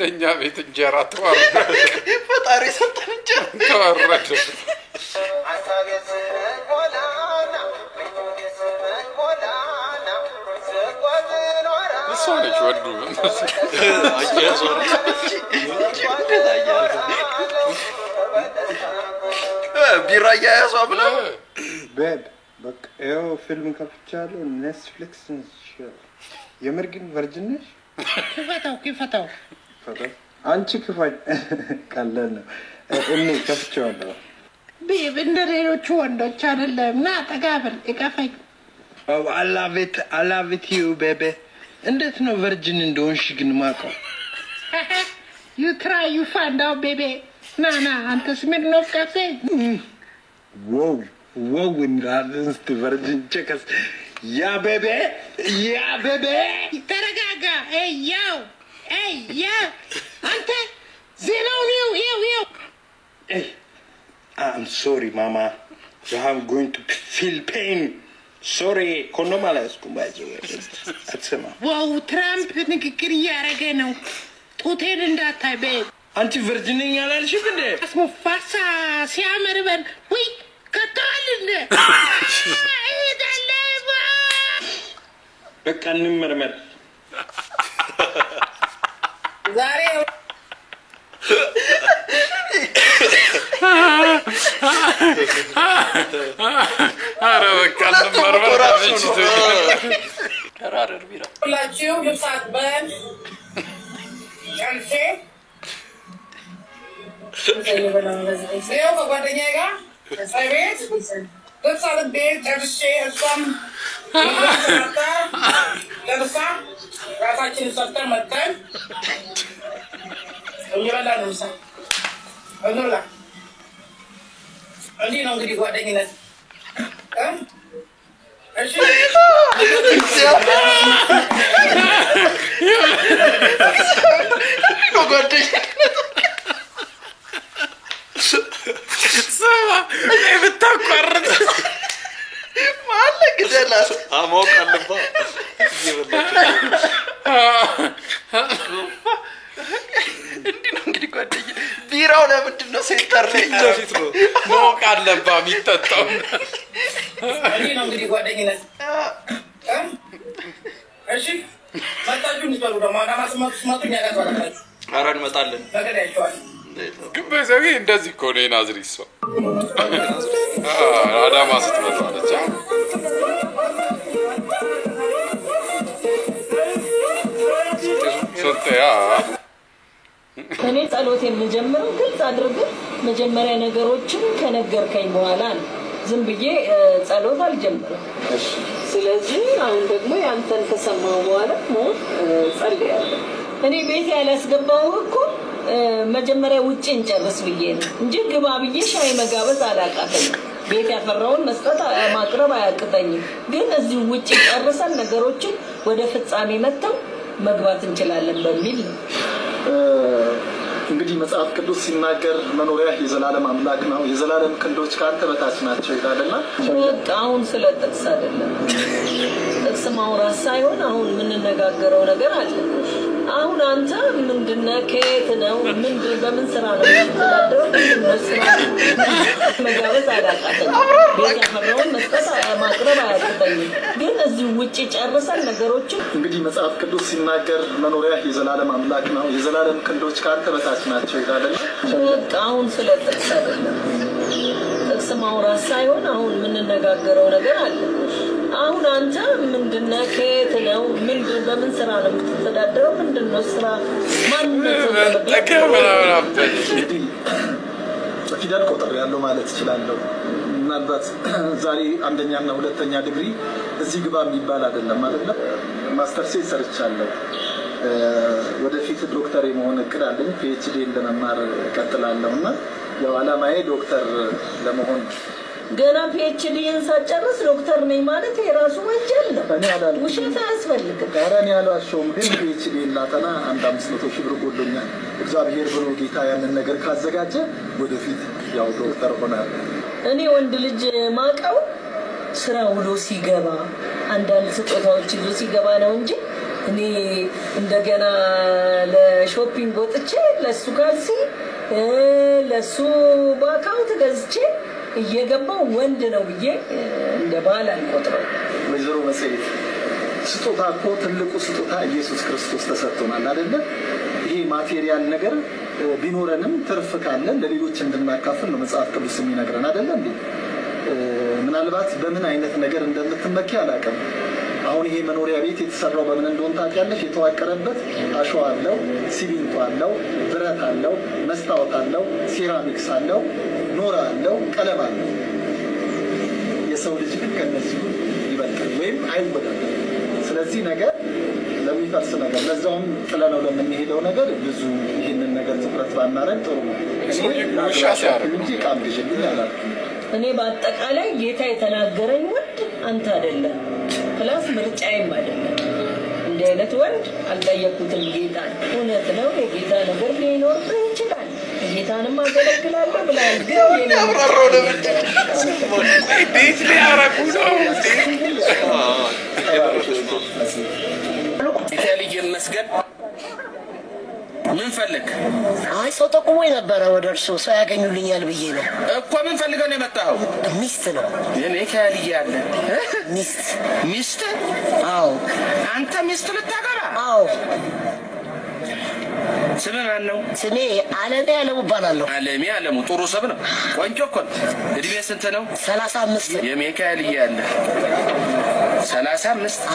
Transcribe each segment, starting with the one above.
እንደኛ ቤት እንጀራ ተዋረደ ፈጣሪ ሰጠን እንጀራ ተዋረደ ሰውነች ወዱ ቢራያ ያሷ ብላ ቤብ በቃ ያው ፊልም ከፍቻለሁ ኔትፍሊክስ የምርግን ቨርጅን ነሽ ክፈታው አንቺ ክፋኝ ቀለል ነው እኔ ከፍቻለሁ ቤብ እንደ ሌሎቹ ወንዶች አይደለም ና ተጋብል እቀፈኝ I love it you baby እንዴት ነው ቨርጅን እንደሆንሽ ግን ማቀው you try you find out baby na አንተ ስሜት ነው ፍቃሴ wow in radens the virgin checkers yeah baby ተረጋጋ hey yo አንተ ዜናው ነው hey I'm sorry mama I'm going to feel pain sorry konomalas kumbaje atsema wow Trump ንግግር ያረገ ነው ጡቴን እንዳታይ ቤብ አንቺ ቨርጂን ነኝ ያላልሽም እንዴ አስሙፋሳ ሲያመርበን ወይ ከተዋል እንዴ ይደለባ በቃ እንመርመር ዛሬ አረ በቃ እንመርመር አብችቶ ተራረር ቢራ ሁላችሁ ልብሳት በል ቻንሴ Saya kepadanya kan, saya terus ada bed terus saya terus rasa cinta makan, ini ada nusa, anulah, ini nongki di kuat ini nanti, سوا بتقرر ما لك دلاس امو قلبا እንዴ ነው እንግዲህ ጓደኛ ቢራው ለምንድን ነው ሲጠርልኝ ለፊት ነው ሞቅ አለባ የሚጠጣው እንዴ ነው እንግዲህ ጓደኝነት እሺ መጣችሁ እንድትበሉ ደግሞ ማዳማስማቱኝ ያጋጥማላችሁ ኧረ እንመጣለን ነገዳችኋል ግን በዘው እንደዚህ እኮ ነው ናዝሪት ሰው አዳማ ስትመጣለች ሶተያ እኔ ጸሎት የምጀምረው ግልጽ አድርገህ መጀመሪያ ነገሮችን ከነገርከኝ በኋላ ነው ዝም ብዬ ጸሎት አልጀምርም ስለዚህ አሁን ደግሞ ያንተን ከሰማው በኋላ ነው ጸልያለሁ እኔ ቤት ያላስገባው እኮ መጀመሪያ ውጪ እንጨርስ ብዬ ነው እንጂ ግባ ብዬ ሻይ መጋበዝ አላቃተኝ ቤት ያፈራውን መስጠት ማቅረብ አያቅተኝም ግን እዚህ ውጪ ጨርሰን ነገሮችን ወደ ፍጻሜ መተው መግባት እንችላለን በሚል እንግዲህ መጽሐፍ ቅዱስ ሲናገር መኖሪያ የዘላለም አምላክ ነው የዘላለም ክንዶች ካንተ በታች ናቸው ይላልና አሁን ስለጥቅስ አይደለም ጥቅስ ማውራት ሳይሆን አሁን ምን እንነጋገረው ነገር አለ አሁን አንተ ምንድነው ከየት ነው ምንድን በምን ስራ ነው የምትተዳደረው በስራ መጋበዝ አላቃተኝ ቤት ያፈራውን መስጠት ማቅረብ አያቅተኝም ግን እዚህ ውጪ ጨርሰን ነገሮችን እንግዲህ መጽሐፍ ቅዱስ ሲናገር መኖሪያ የዘላለም አምላክ ነው የዘላለም ክንዶች ካንተ በታች ናቸው ይላልና አሁን ስለጥቅስ አይደለም ጥቅስ ማውራት ሳይሆን አሁን ምን እንነጋገረው ነገር አለ አሁን አንተ ምንድነው ከየት ነው ምንድን በምን ስራ ነው የምትተዳደረው ምንድነው ስራ ማን ነው ተከበራው ፊደል ቁጥር ያለው ማለት ይችላልው ምናልባት ዛሬ አንደኛና ሁለተኛ ዲግሪ እዚህ ግባ የሚባል አይደለም ማለት ነው ማስተርስ ሰርቻለሁ ወደፊት ዶክተር የመሆን እቅድ አለኝ ፒኤችዲ እንደመማር ቀጥላለሁና ያው አላማዬ ዶክተር ለመሆን ገና ፒኤችዲን ሳጨርስ ዶክተር ነኝ ማለት የራሱ ወንጀል ነው እኔ አላልኩም ውሸት አያስፈልግም ዳራን ያላሽውም ግን ፒኤችዲ ላጠና 500 ሺህ ብር ጎሎኛል እግዚአብሔር ብሎ ጌታ ያንን ነገር ካዘጋጀ ወደፊት ያው ዶክተር ሆናለሁ እኔ ወንድ ልጅ ማቀው ስራ ውሎ ሲገባ አንዳንድ ስጦታዎች ይዞ ሲገባ ነው እንጂ እኔ እንደገና ለሾፒንግ ወጥቼ ለሱ ካልሲ ለሱ ባካውንት ገዝቼ እየገባው ወንድ ነው ብዬ እንደ ባል አልቆጥረው። ወይዘሮ መሰለኝ ስጦታ እኮ ትልቁ ስጦታ ኢየሱስ ክርስቶስ ተሰጥቶናል አይደለ? ይሄ ማቴሪያል ነገር ቢኖረንም ትርፍ ካለን ለሌሎች እንድናካፍል ነው መጽሐፍ ቅዱስ የሚነግረን አይደለ እንዴ? ምናልባት በምን አይነት ነገር እንደምትመኪ አላውቅም። አሁን ይሄ መኖሪያ ቤት የተሰራው በምን እንደሆነ ታውቂያለሽ? የተዋቀረበት አሸዋ አለው፣ ሲሚንቶ አለው፣ ብረት አለው፣ መስታወት አለው፣ ሴራሚክስ አለው፣ ኖራ አለው፣ ቀለም አለው። የሰው ልጅ ግን ከነዚህ ይበልጣል ወይም አይወዳደርም። ስለዚህ ነገር ለሚፈርስ ነገር ለዛውም ጥለነው ለምንሄደው ነገር ብዙ ይህንን ነገር ትኩረት ባናረግ ጥሩ ነው። እንጂ ቃል ግዥልኝ አላልኩም። እኔ በአጠቃላይ ጌታ የተናገረኝ ወንድ አንተ አይደለም፣ ፕላስ ምርጫዬም አይደለም። እንዲህ አይነት ወንድ አልጠየቅኩትም ጌታ። እውነት ነው የጌታ ነገር ሊኖር ይችላል፣ ጌታንም አገለግላለሁ ብላል። ግን ያብራራው ለምንድ ቤት ሊያረጉ ነው ኢታሊያ መስገድ ምን ፈልግ? አይ ሰው ጠቁሞኝ ነበረ ወደ እርሱ ሰው ያገኙልኛል ብዬ ነው እኮ። ምን ፈልገው ነው የመጣኸው? ሚስት ነው የሚካኤል ያለ ሚስት? አዎ አንተ ሚስት ልታገባ? አዎ። ስምህ ማን ነው? ስሜ አለሜ አለሙ እባላለሁ። አለሜ አለሙ ጥሩ ስም ነው። ቆንጆ እኮ ነው። እድሜ ስንት ነው? 35 የሚካኤል ያለ 35?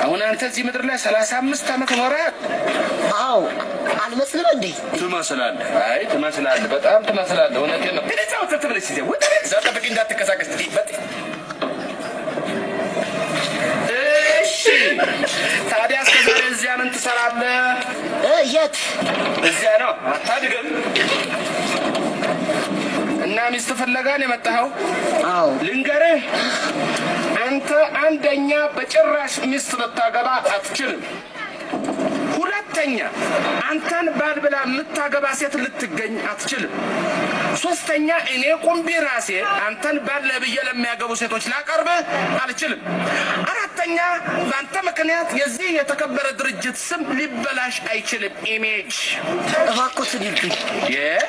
አሁን አንተ እዚህ ምድር ላይ 35 ዓመት ኖረህ? አዎ። አልመስልም እንዴ? ትመስላለህ። አይ ትመስላለህ፣ በጣም ትመስላለህ። እውነቴን ነው። እዛው ተተብለሽ እዚህ ወደ እዛው ጠብቂ፣ እንዳትከሳከስ ትይበት። እሺ ታዲያ እስከ ዛሬ እዚያ ምን ትሰራለህ? የት? እዚያ ነው። አታድግም እና ሚስት ፍለጋ ነው የመጣኸው? አዎ። ልንገርህ፣ አንተ አንደኛ በጭራሽ ሚስት ልታገባ አትችልም። ሁለተኛ አንተን ባል ብላ የምታገባ ሴት ልትገኝ አትችልም። ሶስተኛ እኔ ቁምቢ ራሴ አንተን ባል ለብዬ ለሚያገቡ ሴቶች ላቀርብህ አልችልም። አራተኛ በአንተ ምክንያት የዚህ የተከበረ ድርጅት ስም ሊበላሽ አይችልም። ኢሜጅ እባክዎትን ይርዱኝ፣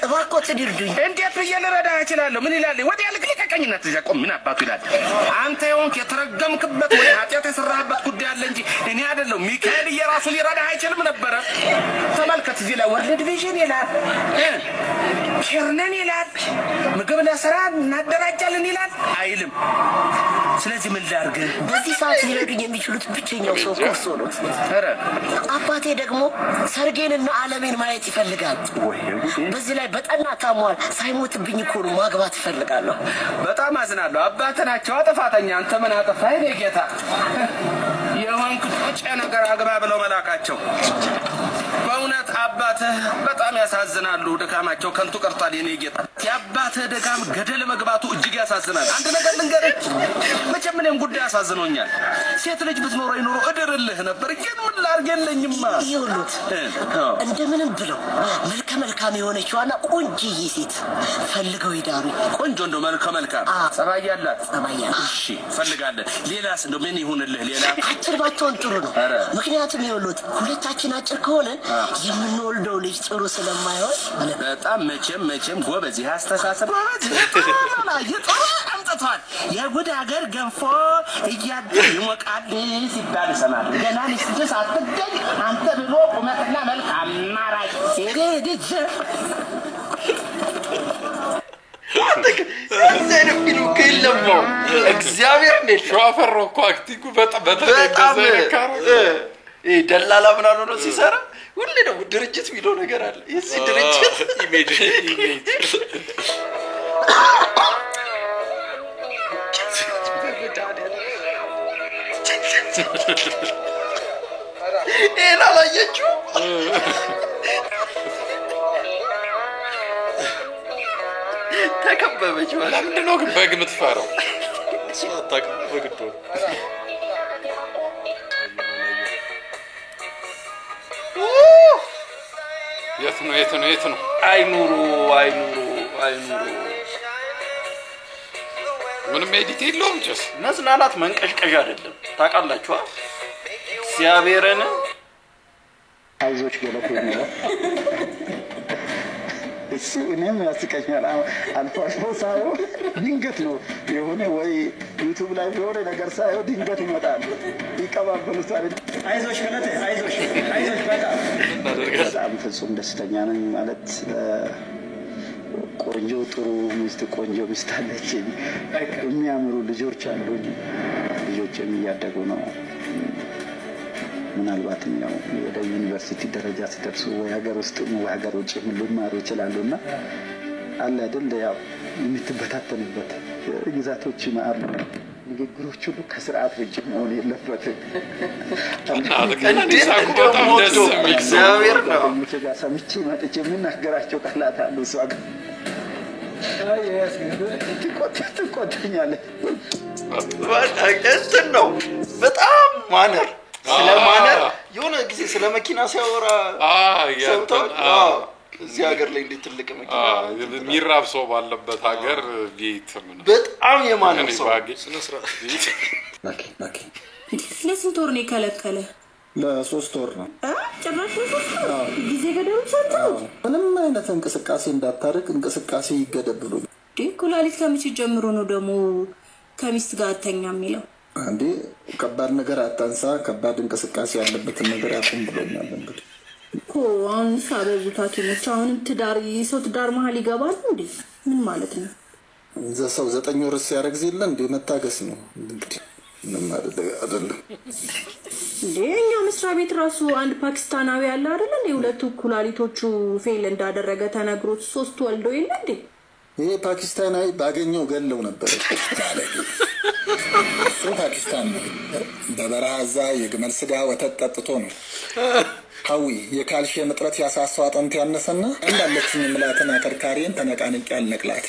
እባክዎትን ይርዱኝ። እንዴት ብዬ ልረዳህ እችላለሁ? ምን ይላል? ወዲያ ልቀቀኝነት እዚያ ቆም። ምን አባቱ ይላል? አንተ የሆንክ የተረገምክበት ወይ ኃጢአት የሰራህበት ጉዳይ አለ እንጂ እኔ አይደለሁ። ሚካኤል እየራሱ ሊረዳህ አይችልም ነበረ። ተመልከት፣ እዚህ ላይ ወርልድ ቪዥን ይላል፣ ኬርነን ይላል፣ ምግብ ለስራ እናደራጃለን ይላል አይልም። ስለዚህ ምን ላድርግ? በዚህ ሰዓት ሊረዱኝ የሚችሉት ብቸኛው ሰው እኮ እርሶ ነው። ኧረ አባቴ ደግሞ ሰርጌንና ዓለሜን ማየት ይፈልጋል። በዚህ ላይ በጠና ታሟል። ሳይሞትብኝ እኮ ነው ማግባት እፈልጋለሁ። በጣም አዝናለሁ። አባትህ ናቸው ጥፋተኛ። አንተ ምን አጠፋህ? የኔ ጌታ የሆንክ ቁጭ ነገር አግባ ብለው መላካቸው። በእውነት አባትህ በጣም ያሳዝናሉ። ድካማቸው ከንቱ ቀርቷል። የኔ ጌታ የአባትህ ድካም ገደል መግባቱ እጅግ ያሳዝናል። አንድ ነገር ልንገርህ፣ መቼም እኔም ጉዳይ ያሳዝኖኛል። ሴት ልጅ ብትኖረኝ ኖሮ እድርልህ ነበር፣ ግን ምን ላድርግ የለኝማ። ይኸውልዎት እንደምንም ብለው መልከ መልካም የሆነችዋና ቆንጆዬ ሴት ፈልገው ይዳሩ። ቆንጆ እንደው መልከ መልካም ጸባይ ያላት? ጸባይ ያላት እሺ ፈልጋለህ። ሌላስ እንደው ምን ይሁንልህ? ሌላ አጭር ባትሆን ጥሩ ነው። ምክንያቱም ይኸውልዎት ሁለታችን አጭር ከሆነን የምንወልደው ልጅ ጥሩ ስለማይሆን። በጣም መቼም ጎበዝ፣ ይህ አስተሳሰብ አምጥቷል። የጉድ ሀገር ገንፎ እያደር ይሞቃል ሲባል ይሰማል። ገና ሚስት ሳትገኝ አንተ ብሎ ቁመትና መልክ አማራጭ ልጅ ዘይነው ፊልም ከለሞ እግዚአብሔር ነው ሾፈር እኮ አክቲንጉ በጣም ደላላ ምናምን ነው ሲሰራ። ሁሌ ነው ድርጅት ቢለው ነገር አለ። የዚህ ድርጅት ኢሜጅ ኤላ ላየችው ተከበበች። ለምንድን ነው ግን በግ የምትፈራው? እሱ አታውቅም። በግድ ነው የት ነው? አይኑሩ ምንም ኤዲት የለውም። ጭስ መዝናናት መንቀሽቀሽ አይደለም። ታውቃላችሁ እግዚአብሔርን አይዞሽ ገለቴ ነው እሱ እኔም ያስቀኛል አልፎ አልፎ ሳየው ድንገት ነው የሆነ ወይ ዩቲዩብ ላይ የሆነ ነገር ሳየው ድንገት ይመጣል ይቀባበሉታል አይዞሽ ገለቴ አይዞሽ በጣም ፍጹም ደስተኛ ነኝ ማለት ቆንጆ ጥሩ ሚስት ቆንጆ ሚስት አለችኝ የሚያምሩ ልጆች አሉኝ ልጆችም እያደጉ ነው ምናልባትም ያው ወደ ዩኒቨርሲቲ ደረጃ ሲደርሱ ወይ ሀገር ውስጥ ወይ ሀገር ውጭ ሊማሩ ይችላሉና አለ አይደል ያው የምትበታተንበት ግዛቶች ማአሉ ንግግሮች ሁሉ ከስርዓት ውጭ መሆን የለበትም እግዚአብሔር ነው ሰምቼ መጥቼ የምናገራቸው ቃላት አሉ እሷ ጋር ትቆጣኛለህ እንትን ነው በጣም ማነር ስለማነር የሆነ ጊዜ ስለ መኪና ሲያወራ እዚህ ሀገር ላይ እንዴት ትልቅ መኪና ሚራብ ሰው ባለበት ሀገር ጌት ምን በጣም የማነር ሰው ስነስራ ማኪ ለስንት ወር ነው የከለከለ ለ3 ወር ነው ጭራሽ ጊዜ ገደብ ሰጥተው ምንም አይነት እንቅስቃሴ እንዳታረግ እንቅስቃሴ ይገደብሉ ኩላሊት ከመቼ ጀምሮ ነው ደግሞ ከሚስት ጋር ተኛ የሚለው አንዴ ከባድ ነገር አጣንሳ ከባድ እንቅስቃሴ ያለበት ነገር አጥም ብሎኛል እንግዲህ አሁን ሳበዙታት ነው አሁንም ትዳር ይሰው ትዳር መሀል ይገባል እንዴ ምን ማለት ነው ዘሰው 9 ወር ሲያረግዝ ይለ እንዴ መታገስ ነው እንግዲህ ምን ማለት አይደለም ለኛ መስሪያ ቤት ራሱ አንድ ፓኪስታናዊ ያለ አይደል እንዴ ሁለቱ ኩላሊቶቹ ፌል እንዳደረገ ተነግሮት 3 ወልዶ ይለ እንዴ ይሄ ፓኪስታናዊ ባገኘው ገለው ነበር ፓኪስታን በበረሃዛ የግመል ስጋ ወተት ጠጥቶ ነው ሀዊ የካልሽየም እጥረት ያሳሳው አጥንት ያነሰና እንዳለችኝ ምላተና ከርካሪን ተነቃንቅ ያልነቅላት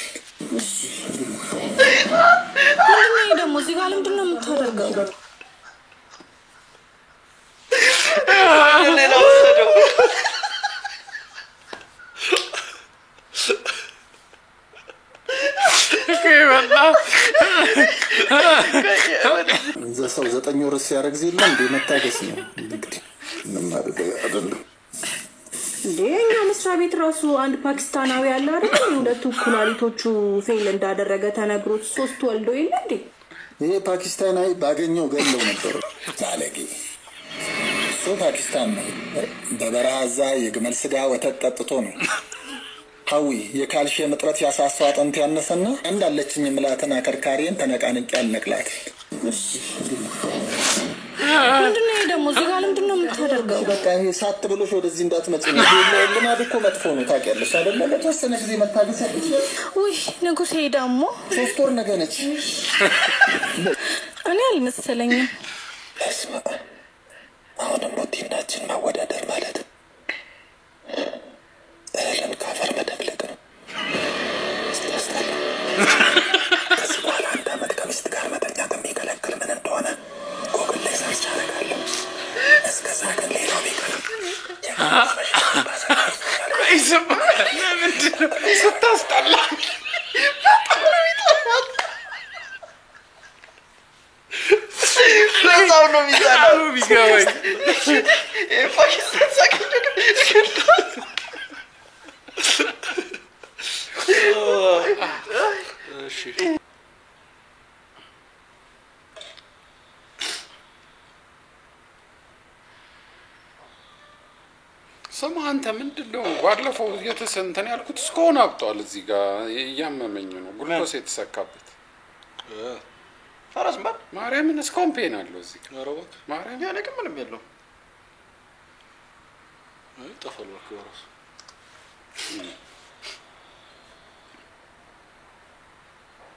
ምን ደግሞ እዚህ ጋር ምንድነው የምታደርገው ሌላው ሰደው ዘሰው 9 ወር ሲያረግዝ ይለ እንዴ መታገስ ነው እንግዲህ ምን ማለት አይደለም ለኛ መስሪያ ቤት ራሱ አንድ ፓኪስታናዊ ያለ አይደል ሁለቱ ኩላሊቶቹ ፌል እንዳደረገ ተነግሮት 3 ወልዶ ይለ እንዴ ይሄ ፓኪስታናዊ ባገኘው ገለው ነበር ዛለጊ ፓኪስታን በበረሃዛ የግመል ስጋ ወተት ጠጥቶ ነው ሀዊ የካልሽየም እጥረት ያሳሳው አጥንት ያነሰና እንዳለችኝ ምላተና ከርካሪን ተነቃንቅ ያልነቅላት ምንድነው ደግሞ እዚህ ጋር ምንድነው የምታደርገው በቃ ይሄ ሳት ብሎሽ ወደዚህ እንዳትመጪ ነው ለማድ እኮ መጥፎ ነው ታውቂያለሽ አይደል ለተወሰነ ጊዜ መታገስ ያለሽ ወይ ንጉሴ ደግሞ 3 ወር ነገ ነች እኔ አልመሰለኝም እስማ አሁንም ሞቲናችን ማወዳደር ማለት እህልን ካፈር መደብለቅ ነው ስታስታለ ከዚህ በኋላ አንድ ዓመት ከሚስት ጋር መተኛት የሚከለክል ምን እንደሆነ ጎግል ላይ ሰርች አደርጋለሁ እስከዛ ግን ሌላው ቢቀርም ይስማ ለምንድነው ስታስጠላ ለዛው ነው ሚዛናው ቢገባኝ ፓኪስታን ሳከደክ እሺ ስማ አንተ ምንድነው ባለፈው የተሰንተን ያልኩት እስከሆነ አብጧል እዚህ ጋር ያመመኝ ነው ግሉኮስ የተሰካበት ፈረስ ማን ማርያምን እስካሁን ፔን አለው እዚህ አረባት ማርያም ያኔ ግን ምንም የለው አይ ጠፋል ወራስ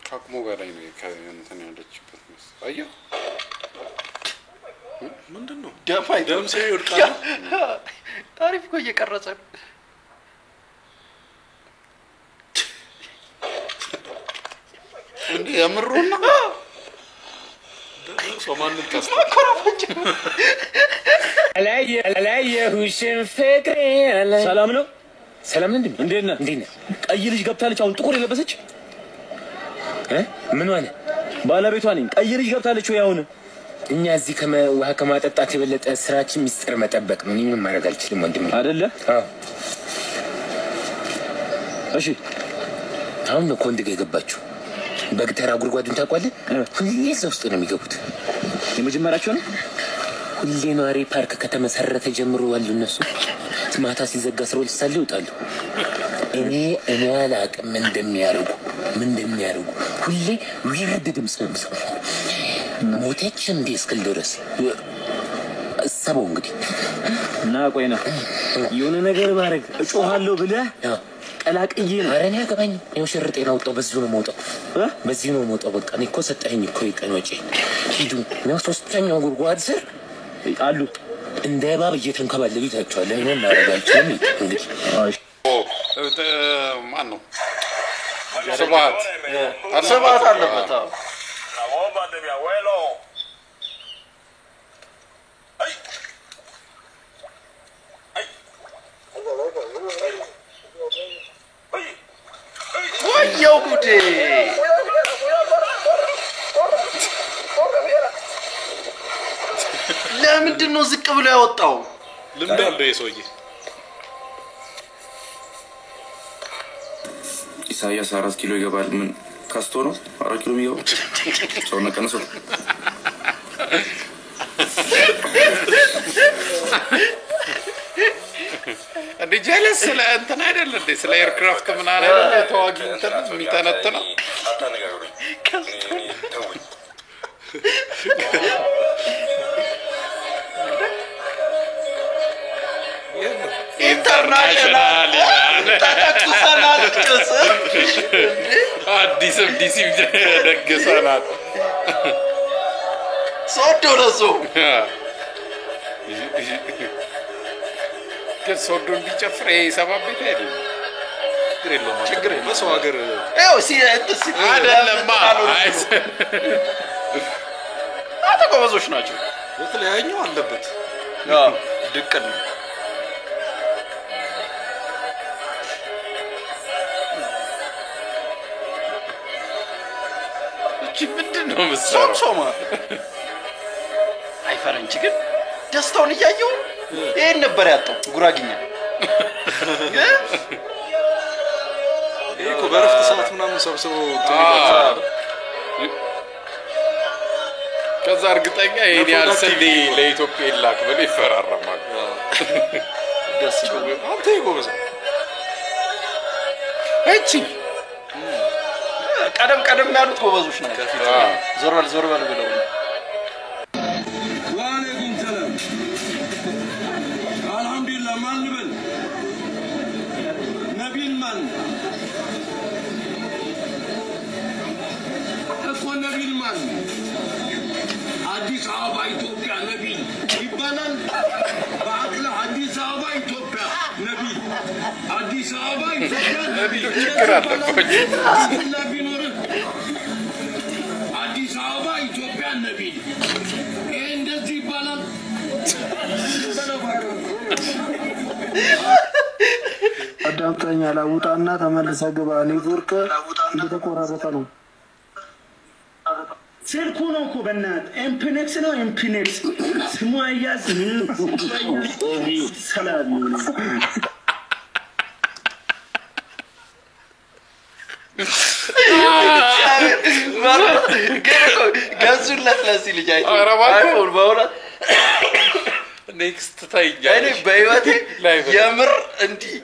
ካክሞ በላይ ነው እንትን ያለችበት ነው አየሁ ምንድነው ደም ሳይወድቃል ታሪፍ እኮ እየቀረጸ ነው እንዴ ያምሩና ሶማንን ካስተካከራፈች አላየ ሁሽን ፍቅሬ ሰላም ነው ሰላም እንዴ እንዴት ነህ ቀይ ልጅ ገብታለች አሁን ጥቁር የለበሰች ምን ማለት ባለቤቷ ነኝ ቀይ ልጅ ገብታለች ወይ አሁን እኛ እዚህ ውሃ ከማጠጣት የበለጠ ስራችን ሚስጥር መጠበቅ ነው። ምንም ማድረግ አልችልም ወንድሜ አይደለ? አዎ። እሺ አሁን ነው ኮንድ ገባችሁ። በግተራ ጉድጓዱን ታውቃለህ? ሁሌ እዛ ውስጥ ነው የሚገቡት። የመጀመሪያቸው ነው። ሁሌ ነዋሪ ፓርክ ከተመሰረተ ጀምሮ ያሉ እነሱ ማታ ሲዘጋ 12 ሰዓት ይወጣሉ። እኔ አላውቅም ምን እንደሚያደርጉ ሁሌ ዊርድ ድምፅ ነው የምሰማው። ሞተች እንዴ እስክል ድረስ ሰበው እንግዲህ እና ቆይና የሆነ ነገር ባረግ እጮሃለሁ ብለህ ቀላቅዬ ነው። ኧረ እኔ አገባኝም። ይኸው ሽርጤን አውጣው። በዚህ ነው የምወጣው። በቃ እኔ እኮ ሰጠኸኝ እኮ የቀን ወጪ። ሂዱ ነው 3ኛው ጉድጓድ ስር አሉ እንደ እባብ እየተንከባለሉ ይታያቸዋል። እኔ እናረጋቸው እንግዲህ ማን ነው ስብሐት አለበት። ወየው ጉዴ! ለምንድን ነው ዝቅ ብሎ ያወጣው? ልምድ አለው የሰውዬ። ኢሳያስ 4 ኪሎ ይገባል። ምን ካስቶ ነው 4 ኪሎ የሚገባው? ሰውነት ቀንሶ እንዴ ጀለስ ስለ እንትን አይደል እንዴ? ስለ ኤርክራፍት ምን አይደል? ተዋጊ እንትን የሚተነትነው ኢንተርናሽናል ተጠቅሰናል። አዲስም ዲሲ ደግሰናል። ሶዶ ለሶ ሶዶ እንዲጨፍር የሰባብ ቤት አይደለም። ችግር የለውም። በሰው ሀገር አይደለማ። አንተ ጎበዞች ናቸው። የተለያየው አለበት ድቅን ምንድን ነው የምትሰራው? ሶማ አይ ፈረንጅ ግን ደስታውን እያየው ይሄን ነበር ያጣው። ጉራግኛ እኮ በረፍት ሰዓት ምናምን ሰብስበው ከዛ እርግጠኛ ይሄን ያህል ስንዴ ለኢትዮጵያ ይላክ ብለው ይፈራረማል። ደስ ይላል። አንተ ይጎበዝ እቺ ቀደም ያሉት ጎበዞች ናቸው። ዞር በል ብለው ወአለይኩም ሰላም አልሐምዱሊላህ። ማን ልበል? ነቢል ማን እኮ ነቢል ማን? አዲስ አበባ ኢትዮጵያ ነቢል ይባላል። በአቅለ አዲስ አበባ ኢትዮጵያ ነቢል አዲስ አበባ ኢትዮጵያ ነቢል ችግር አለባቸው። አዲስ አበባ ኢትዮጵያ ነቢል ይሄ እንደዚህ ይባላል። አዳምጠኛ ላውጣና ተመልሰ ግባ። ኔትወርክ እንደተቆራረጠ ነው። ስልኩ ነው እኮ በእናትህ ኤምፒኔክስ ነው። ኤምፒኔክስ ስሙ አያዝ ሰላም ገዙለት ለዚህ ልጅ አይፎን በእውነት ኔክስት ታይኛለሽ። እኔ በህይወቴ የምር እንዲህ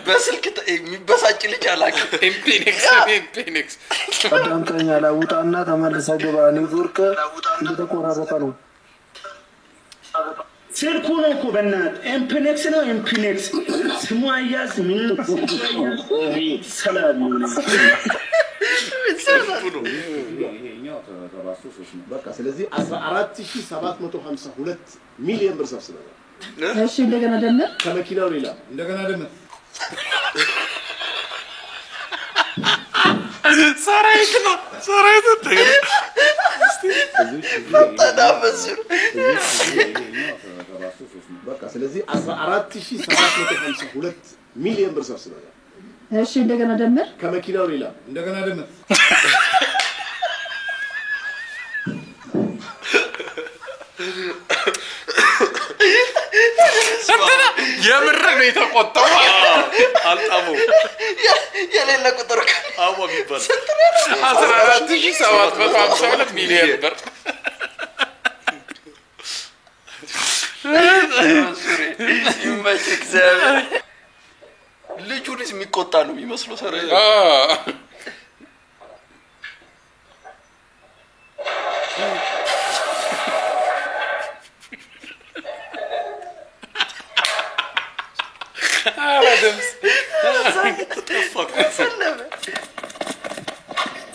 በስልክ የሚበሳጭ ልጅ አላውቅም። ኤምፒኔክስ አዳምጠኛ ላውጣና ተመልሰ ግባ። ኔትወርክ እንደተቆራረጠ ነው። ስልኩ ነው እኮ በእናትህ ኤምፒኔክስ ነው። ኤምፒኔክስ ስሙ አያዝ ሰላም በቃ ስለዚህ 14752 ሚሊዮን ብር ሰብስበናል። እሺ እንደገና ደምር ከመኪናው ሌላ እንደገና ደምር ሰራይት ነው ሰራይት ተገኘ ተዳበስሩ በቃ ስለዚህ 14752 ሚሊዮን ብር ሰብስበናል። እሺ እንደገና ደምር ከመኪናው ሌላ እንደገና ደምር የምር ነው የተቆጣው አልጣሙ የሌለ ቁጥር አዎ ቢባል 14752 ሚሊዮን ብር ይመችህ እግዚአብሔር ልጁንስ የሚቆጣ ነው የሚመስለው ሰረ አረደምስ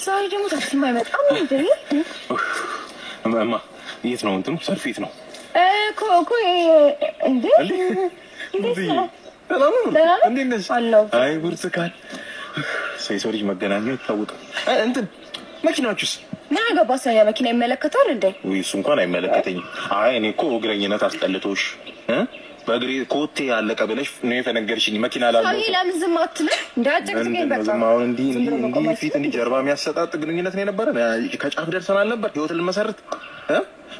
ዛሬ ደግሞ ታክሲ የማይመጣም እንዴ? እማማ የት ነው እንትም ሰርፊት ነው ኮኮ እንዴ? እንዴት ነሽ? አይ ብርቱካን ሰው ልጅ መገናኘት ይታወቃል። እንትን መኪናችሁስ? ምን አገባህ? ያ መኪና ይመለከታል እንዴ? ወይ እሱ እንኳን አይመለከተኝም። አይ እኔ እኮ እግረኝነት አስጠልቶሽ በእግሬ ኮቴ ያለቀ ብለሽ ነው የፈነገርሽኝ። መኪና ላለው ሳይ ለምን ዝም አትልም? እንዳጨቅጭቀኝ በቃ አሁን እንዲህ ፊት እንዲህ ጀርባ የሚያሰጣጥ ግንኙነት ነው የነበረ። ከጫፍ ደርሰናል ነበር ህይወትን ልመሰርት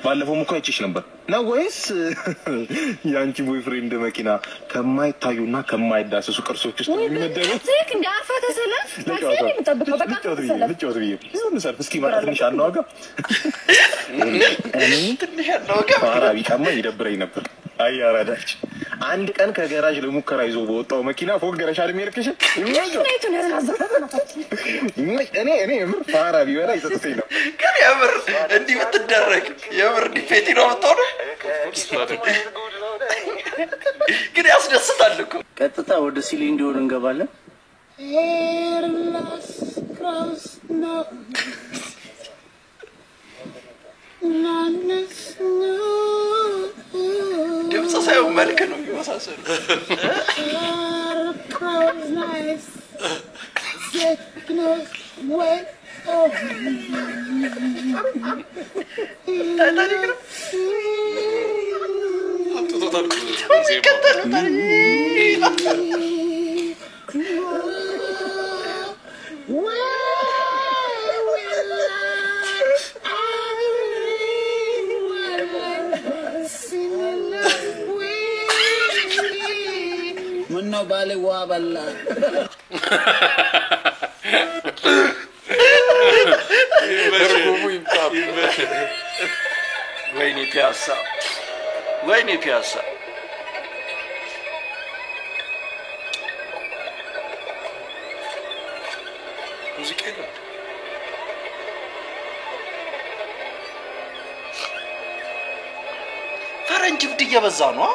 ባለፈው እኮ አይቼሽ ነበር ነው ወይስ ያንቺ ቦይፍሬንድ መኪና ከማይታዩና ከማይዳሰሱ ቅርሶች ውስጥ የሚመደበው? ትክ እንዳፈ ተሰለፍ ታክሲ የምጠብቀው በቃ ተሰለፍ ልጫወት ብዬ ምን ሰርፍ እስኪ መጣ ትንሽ አናዋጋ ትንሽ አናዋጋ አራቢ ቀማ ይደብረኝ ነበር። አይ አራዳች አንድ ቀን ከገራጅ ለሙከራ ይዞ በወጣው መኪና ፎገረሽ አይደል የሚልክሽ? እኔ ምር ፋራ ቢበላ ይሰጥተኝ ነው ግን የምር እንዲህ ብትደረግ የምር ዲፌቲ ነው የምትሆነው። ግን ያስደስታል እኮ። ቀጥታ ወደ ሲሊ እንዲሆን እንገባለን። ድምፅ ሳይሆን መልክ ነው የሚመሳሰሉ። ምነው ባሌ ዋ በላ ወይኔ ፒያሳ ወይኔ ፒያሳ ሙዚቃ ነው ፈረንጅ ብድ እየበዛ ነው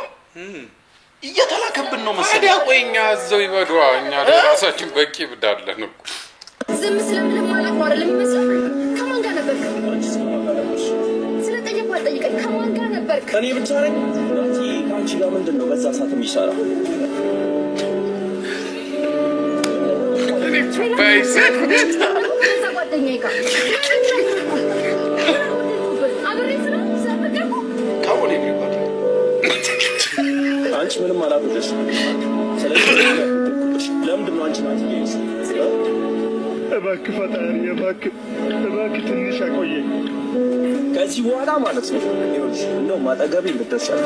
እየተላከብን ነው መሰለኝ። ታዲያ ቆይ እኛ እዛው ይበዷ እኛ ለራሳችን በቂ ብዳለን እኮ ዝም ስለምን ማለት ነው አይደለም የሚመስለው? ከማን ጋር ነበርክ? ስለጠየቁ አልጠይቀኝ። ከማን ጋር ነበርክ? እኔ ብቻ ነኝ እንጂ ከአንቺ ጋር ምንድን ነው በዛ ሰዓት የሚሰራው? ከዛ ጓደኛዬ ጋር አብሬ ስለምትገቡ ከወዴ የሚባል አንቺ ምንም አላደረግሽም። ስለዚህ ለምንድን ነው አንቺ ናት ይሄስ? እባክህ ፈጣሪ እባክህ ትንሽ አቆየኝ። ከዚህ በኋላ ማለት ነው ይኸውልሽ እንደውም አጠገቤ ልትደርሻል።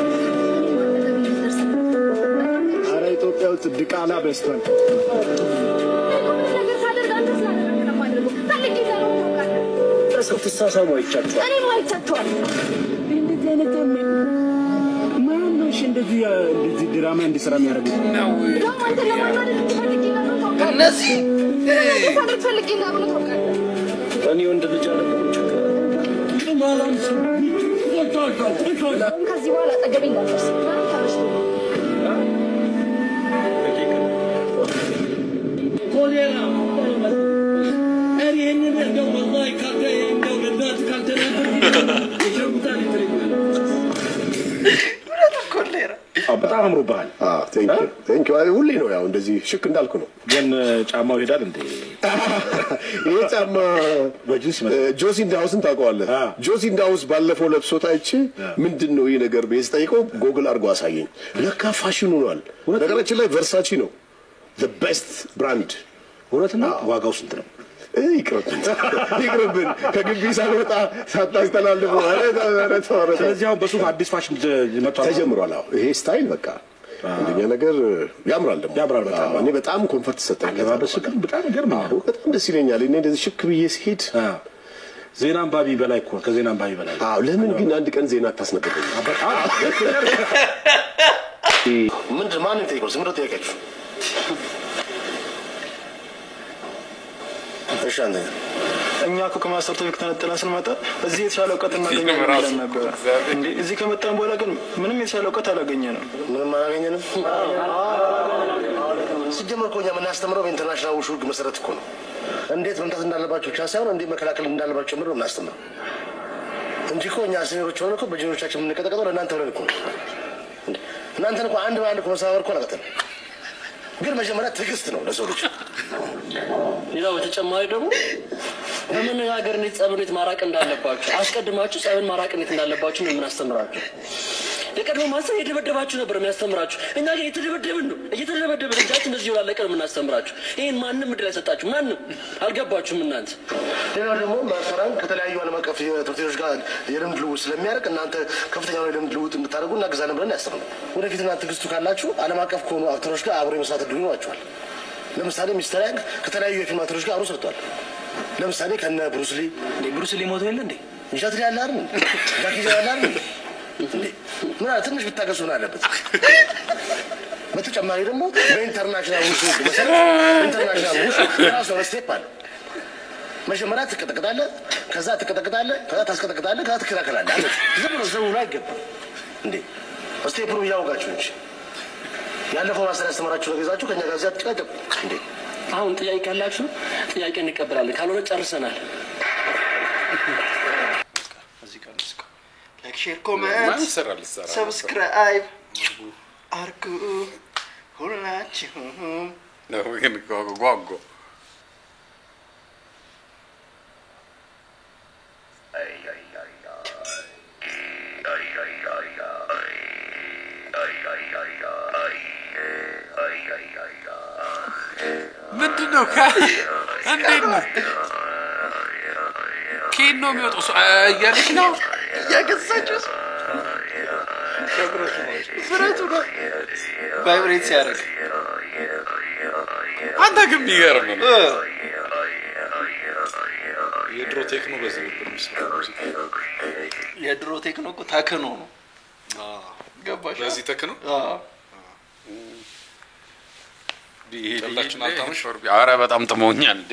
ኧረ ኢትዮጵያ ውስጥ ድቃላ በዝቷል። ስትሳሳሙ አይቻችኋል። እኔም አይቻችኋል። እንደዚህ አይነት ማነው እንደዚህ ድራማ እንዲሰራ የሚያደርጉት? እነዚህ እኔ ወንድ ልጅ አይደለም ችግር ከዚህ በኋላ አጠገቤ እንዳትደርስ ኮሌራ ይህንን እንደው ወላሂ ካልተ እንደው ለእናት ካልተናገር ይሸጉታል ይትለኛል። ኮሌራ በጣም አምሮብሃል። ቴንክ ዩ ሁሌ ነው ያው እንደዚህ ሽክ እንዳልኩ ነው። ግን ጫማው ይሄዳል እንዴ? ይሄ ጫማ ጆሲ እንዳውስን ታውቀዋለህ? ጆሲ እንዳውስ ባለፈው ለብሶት አይቼ ምንድነው ይሄ ነገር ቤዝ ጠይቀው ጎግል አድርጎ አሳየኝ። ለካ ፋሽን ሆኗል። ነገራችን ላይ ቨርሳቺ ነው the best brand። እውነትና ዋጋው ስንት ነው? ይቅርብን ከግቢ ሳልወጣ ሳታስተላልፈው። ስለዚህ አሁን በሱፍ አዲስ ፋሽን ተጀምሯል። ይሄ ስታይል በቃ አንደኛ ነገር ያምራል ደግሞ ያምራል በጣም እኔ በጣም ኮምፎርት ሰጠኝ አለባበስ ግን በጣም ይገርማል በጣም ደስ ይለኛል እኔ እንደዚህ ሽክ ብዬ ሲሄድ ዜና አንባቢ በላይ እኮ ከዜና አንባቢ በላይ ለምን ግን አንድ ቀን ዜና አታስነበበኝ ምንድን ማን ይጠይቀው ዝም ብሎ ጥያቄያችሁ እሺ አንደኛ እኛ እኮ ከማስተር ቶፒክ ተነጥለን ስንመጣ እዚህ የተሻለ እውቀት እናገኛለን ነበር እንዴ እዚህ ከመጣን በኋላ ግን ምንም የተሻለ እውቀት አላገኘንም ምንም አላገኘንም ሲጀመር እኮ እኛ የምናስተምረው በኢንተርናሽናል ውሹ ህግ መሰረት እኮ ነው እንዴት መምጣት እንዳለባቸው ብቻ ሳይሆን እንዴት መከላከል እንዳለባቸው ምንም እናስተምረው እንጂ እኮ እኛ ሲኒሮች ሆነን እኮ በጂኖቻችን የምንቀጠቀጠው ለእናንተ ብለን እኮ እናንተን እኮ አንድ በአንድ እኮ መሳበር እኮ አላቀተንም ግን መጀመሪያ ትዕግስት ነው ለሰው ልጅ ሌላው በተጨማሪ ደግሞ በመነጋገር እንዴት ጸብን ማራቅ እንዳለባችሁ አስቀድማችሁ ጸብን ማራቅ እንዴት እንዳለባችሁ ነው የምናስተምራችሁ ለቀድሞ ማስተር የተደበደባችሁ ነበር የሚያስተምራችሁ እና ግን የተደበደብን ነው እየተደበደብን እንጃችሁ እንደዚህ ይወላል ለቀን የምናስተምራችሁ ይሄን ማንንም እድል አይሰጣችሁ ማንንም አልገባችሁም እናንተ ሌላው ደግሞ ማስተራን ከተለያዩ ዓለም አቀፍ ትምህርቶች ጋር የልምድ ልውውጥ ስለሚያደርግ እናንተ ከፍተኛ የልምድ ልውውጥ እንድታደርጉ እናግዛለን ብለን ያስተምራል ወደፊት እናንተ ትዕግስቱ ካላችሁ ዓለም አቀፍ ከሆኑ አክተሮች ጋር አብሮ የመስራት እድሉ ይኖራችኋል ለምሳሌ ሚስተር ያንግ ከተለያዩ የፊልም አክተሮች ጋር አብሮ ሰርቷል ለምሳሌ ከነ ብሩስ ሊ ሞቶ የለ እንዴ እንሻት ያለ አይደል ዳኪ ያለ አይደል ምን ትንሽ ብታገሱ ነው አለበት በተጨማሪ ደግሞ በኢንተርናሽናል ውሹ መሰረት ኢንተርናሽናል ውሹ ራሱ ስቴፕ አለ መጀመሪያ ትቀጠቅጣለህ ከዛ ትቀጠቅጣለህ ከዛ ታስቀጠቅጣለህ ከዛ ትከላከላለህ አለ ዝም ብሎ ዘው ላይ ገባ እንዴ ስቴፕሩ ያውቃችሁ እንጂ ያለፈው ማስተር ያስተማራችሁ ለገዛችሁ ከኛ ጋር ዛት ተቀደም እንዴ አሁን ጥያቄ ካላችሁ ጥያቄ እንቀበላለን ካልሆነ ጨርሰናል ላይክ ሼር ኮሜንት ሰብስክራይብ አርጉ ሁላችሁም ነው ግን ጓጓ ምንድነው እንዴት ነው ኬን ነው የሚወጣው እያለች ነው እያገዛችሁ ብረቱ ነው ቫይብሬት ሲያደርግ አንተ ግን የሚገርም ነው የድሮ ቴክኖ በዚህ ነበር የሚሰራው ሙዚቃ የድሮ ቴክኖ እኮ ታከኖ ነው ገባሽ በዚህ ተክኖ ይሄ ልጅ ኧረ በጣም ጥሞኛል እንዴ